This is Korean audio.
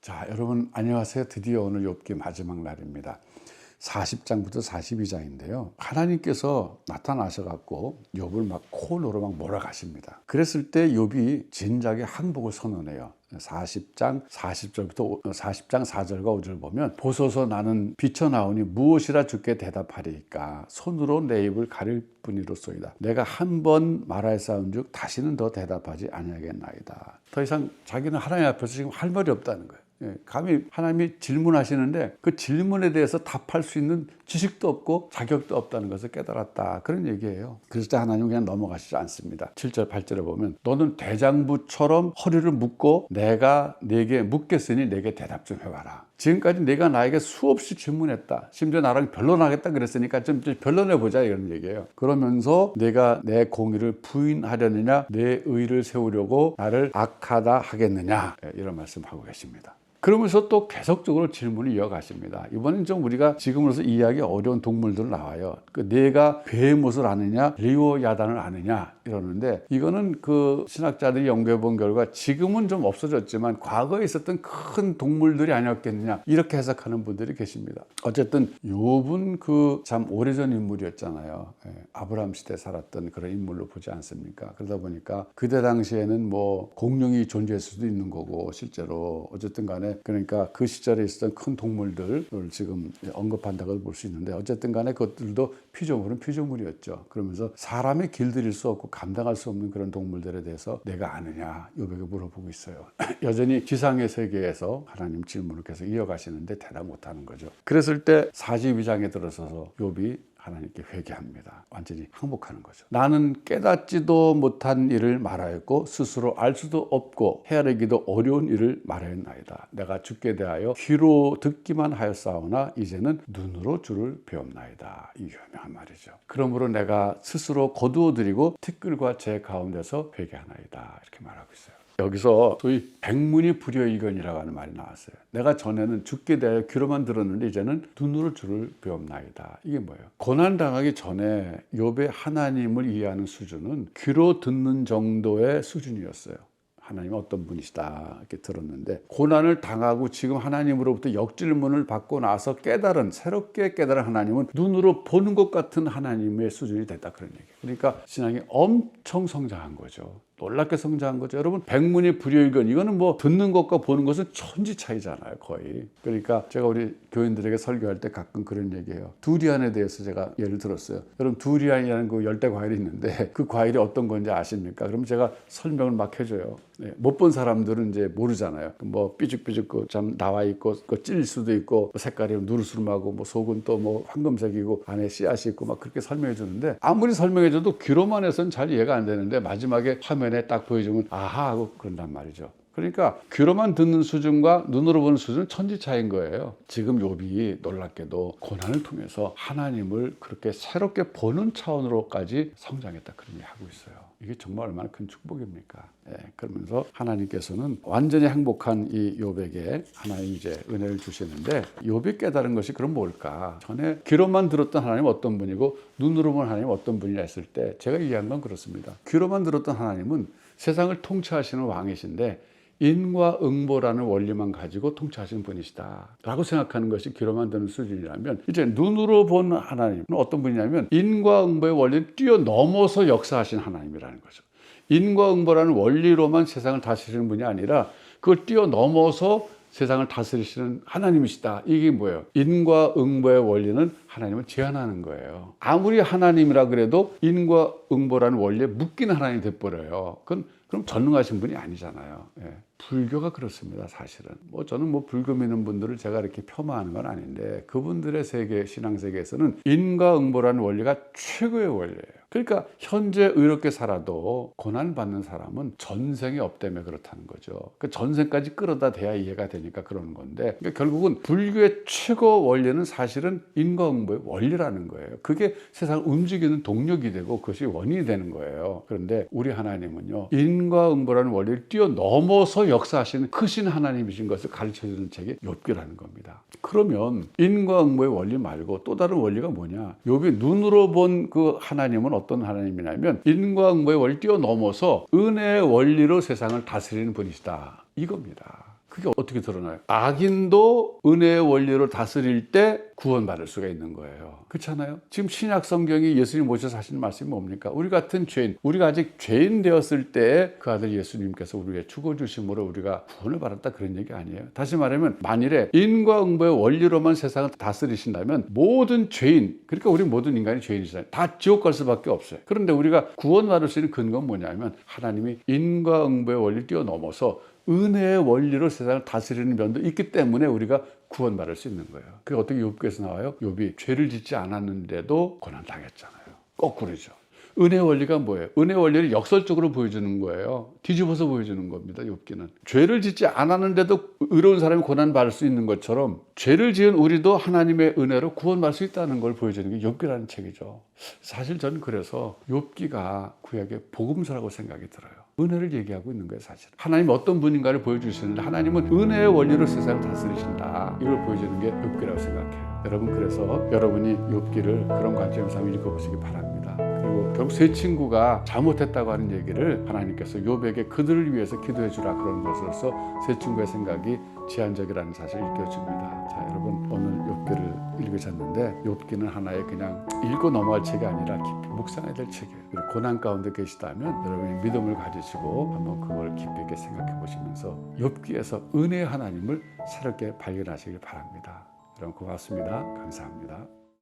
자, 여러분 안녕하세요. 드디어 오늘 욥기 마지막 날입니다. 40장부터 42장인데요. 하나님께서 나타나셔 갖고 욥을 막 코너로 막 몰아가십니다. 그랬을 때 욥이 진작에 항복을 선언해요. 40장 40절부터 40장 4절과 5절 보면 보소서 나는 비쳐나오니 무엇이라 주께 대답하리이까 손으로 내 입을 가릴 뿐이로소이다. 내가 한 번 말하였사온즉 다시는 더 대답하지 아니하겠나이다. 더 이상 자기는 하나님 앞에서 지금 할 말이 없다는 거예요. 감히 하나님이 질문하시는데 그 질문에 대해서 답할 수 있는 지식도 없고 자격도 없다는 것을 깨달았다. 그런 얘기예요. 그래서 하나님은 그냥 넘어가시지 않습니다. 7절 8절에 보면 너는 대장부처럼 허리를 묶고 내가 네게 묻겠으니 내게 대답 좀 해봐라. 지금까지 내가 나에게 수없이 질문했다. 심지어 나랑 변론하겠다 그랬으니까 좀 변론해보자 이런 얘기예요. 그러면서 내가 내 공의를 부인하려느냐 내 의를 세우려고 나를 악하다 하겠느냐 이런 말씀하고 계십니다. 그러면서 또 계속적으로 질문을 이어가십니다. 이번엔 좀 우리가 지금으로서 이해하기 어려운 동물들 나와요. 내가 베헤못을 아느냐 리오야단을 아느냐 이러는데 이거는 그 신학자들이 연구해 본 결과 지금은 좀 없어졌지만 과거에 있었던 큰 동물들이 아니었겠느냐 이렇게 해석하는 분들이 계십니다. 어쨌든 욥은 그 참 오래전 인물이었잖아요. 아브라함 시대에 살았던 그런 인물로 보지 않습니까? 그러다 보니까 그때 당시에는 뭐 공룡이 존재했을 수도 있는 거고 실제로 어쨌든 간에 그러니까 그 시절에 있었던 큰 동물들을 지금 언급한다고 볼 수 있는데 어쨌든 간에 그것들도 피조물은 피조물이었죠. 그러면서 사람의 길들일 수 없고 감당할 수 없는 그런 동물들에 대해서 내가 아느냐 욥에게 물어보고 있어요. 여전히 지상의 세계에서 하나님 질문을 계속 이어가시는데 대답 못하는 거죠. 그랬을 때 42장에 들어서서 욥이 하나님께 회개합니다. 완전히 항복하는 거죠. 나는 깨닫지도 못한 일을 말하였고 스스로 알 수도 없고 헤아리기도 어려운 일을 말하였나이다. 내가 주께 대하여 귀로 듣기만 하였사오나 이제는 눈으로 주를 배웠나이다. 이 유명한 말이죠. 그러므로 내가 스스로 거두어드리고 티끌과 제 가운데서 회개하나이다. 이렇게 말하고 있어요. 여기서 소위 백문이 불여일견이라고 하는 말이 나왔어요. 내가 전에는 주께 대하여 귀로만 들었는데 이제는 눈으로 주를 배웠나이다. 이게 뭐예요? 고난당하기 전에 욥의 하나님을 이해하는 수준은 귀로 듣는 정도의 수준이었어요. 하나님은 어떤 분이시다 이렇게 들었는데 고난을 당하고 지금 하나님으로부터 역질문을 받고 나서 새롭게 깨달은 하나님은 눈으로 보는 것 같은 하나님의 수준이 됐다 그런 얘기예요. 그러니까 신앙이 엄청 성장한 거죠. 놀랍게 성장한 거죠. 여러분 백문이 불여일견 이거는 뭐 듣는 것과 보는 것은 천지 차이잖아요 거의. 그러니까 제가 우리 교인들에게 설교할 때 가끔 그런 얘기해요. 두리안에 대해서 제가 예를 들었어요. 여러분 두리안이라는 그 열대 과일이 있는데 그 과일이 어떤 건지 아십니까? 그럼 제가 설명을 막 해줘요. 못 본 사람들은 이제 모르잖아요. 뭐 삐죽삐죽 참 나와 있고 찔 수도 있고 색깔이 누르스름하고 뭐 속은 또 뭐 황금색이고 안에 씨앗이 있고 막 그렇게 설명해 주는데 아무리 설명해 줘도 귀로만 해서는 잘 이해가 안 되는데 마지막에 화면에 딱 보여주면 아하 하고 그런단 말이죠. 그러니까 귀로만 듣는 수준과 눈으로 보는 수준은 천지 차이인 거예요. 지금 욥이 놀랍게도 고난을 통해서 하나님을 그렇게 새롭게 보는 차원으로까지 성장했다 그런 얘기 하고 있어요. 이게 정말 얼마나 큰 축복입니까? 그러면서 하나님께서는 완전히 행복한 이 욥에게 하나님 이제 은혜를 주시는데 욥이 깨달은 것이 그럼 뭘까? 전에 귀로만 들었던 하나님은 어떤 분이고 눈으로 본 하나님은 어떤 분이라 했을 때 제가 이해한 건 그렇습니다. 귀로만 들었던 하나님은 세상을 통치하시는 왕이신데 인과응보라는 원리만 가지고 통치하시는 분이시다 라고 생각하는 것이 귀로만 듣는 수준이라면 이제 눈으로 본 하나님은 어떤 분이냐면 인과응보의 원리를 뛰어넘어서 역사하신 하나님이라는 거죠. 인과응보라는 원리로만 세상을 다스리는 분이 아니라 그걸 뛰어넘어서 세상을 다스리시는 하나님이시다. 이게 뭐예요? 인과응보의 원리는 하나님을 제한하는 거예요. 아무리 하나님이라 그래도 인과응보라는 원리에 묶이는 하나님이 돼버려요. 그럼 전능하신 분이 아니잖아요. 불교가 그렇습니다. 사실은 저는 불교 믿는 분들을 제가 이렇게 폄하하는 건 아닌데 그분들의 세계 신앙세계에서는 인과응보라는 원리가 최고의 원리예요. 그러니까 현재 의롭게 살아도 고난받는 사람은 전생이 없다며 그렇다는 거죠. 그 전생까지 끌어다 대야 이해가 되니까 그러는 건데 그러니까 결국은 불교의 최고 원리는 사실은 인과응보의 원리라는 거예요. 그게 세상을 움직이는 동력이 되고 그것이 원인이 되는 거예요. 그런데 우리 하나님은요 인과응보라는 원리를 뛰어넘어서 역사하시는 크신 하나님이신 것을 가르쳐주는 책이 욥기라는 겁니다. 그러면 인과응보의 원리 말고 또 다른 원리가 뭐냐? 욥이 눈으로 본 그 하나님은 어떤 하나님이냐면 인과응보의 원리를 뛰어넘어서 은혜의 원리로 세상을 다스리는 분이시다. 이겁니다. 그게 어떻게 드러나요? 악인도 은혜의 원리로 다스릴 때 구원받을 수가 있는 거예요. 그렇잖아요? 지금 신약 성경이 예수님 오셔서 하시는 말씀이 뭡니까? 우리 같은 죄인, 우리가 아직 죄인 되었을 때 그 아들 예수님께서 우리에게 죽어주심으로 우리가 구원을 받았다, 그런 얘기 아니에요. 다시 말하면 만일에 인과응보의 원리로만 세상을 다스리신다면 모든 죄인, 그러니까 우리 모든 인간이 죄인이잖아요. 다 지옥 갈 수밖에 없어요. 그런데 우리가 구원받을 수 있는 근거는 뭐냐면 하나님이 인과응보의 원리를 뛰어넘어서 은혜의 원리로 세상을 다스리는 면도 있기 때문에 우리가 구원받을 수 있는 거예요. 그게 어떻게 욥기에서 나와요? 욥이 죄를 짓지 않았는데도 고난당했잖아요. 거꾸로죠. 은혜의 원리가 뭐예요? 은혜의 원리를 역설적으로 보여주는 거예요. 뒤집어서 보여주는 겁니다. 욥기는. 죄를 짓지 않았는데도 의로운 사람이 고난받을 수 있는 것처럼 죄를 지은 우리도 하나님의 은혜로 구원받을 수 있다는 걸 보여주는 게 욥기라는 책이죠. 사실 저는 그래서 욥기가 구약의 복음서라고 생각이 들어요. 은혜를 얘기하고 있는 거예요, 사실. 하나님 어떤 분인가를 보여주시는데 하나님은 은혜의 원리로 세상을 다스리신다. 이걸 보여주는 게 욥기라고 생각해요. 여러분, 그래서 여러분이 욥기를 그런 관점에서 한번 읽어보시기 바랍니다. 그리고 결국 세 친구가 잘못했다고 하는 얘기를 하나님께서 욥에게 그들을 위해서 기도해 주라, 그런 것으로서 세 친구의 생각이 제한적이라는 사실을 일깨워줍니다. 자, 여러분, 오늘 욥기를 읽으셨는데 욥기는 하나의 그냥 읽고 넘어갈 책이 아니라 깊이 묵상해야 될 책이에요. 그리고 고난 가운데 계시다면 여러분이 믿음을 가지시고 한번 그걸 깊이 있게 생각해 보시면서 욥기에서 은혜의 하나님을 새롭게 발견하시길 바랍니다. 여러분, 고맙습니다. 감사합니다.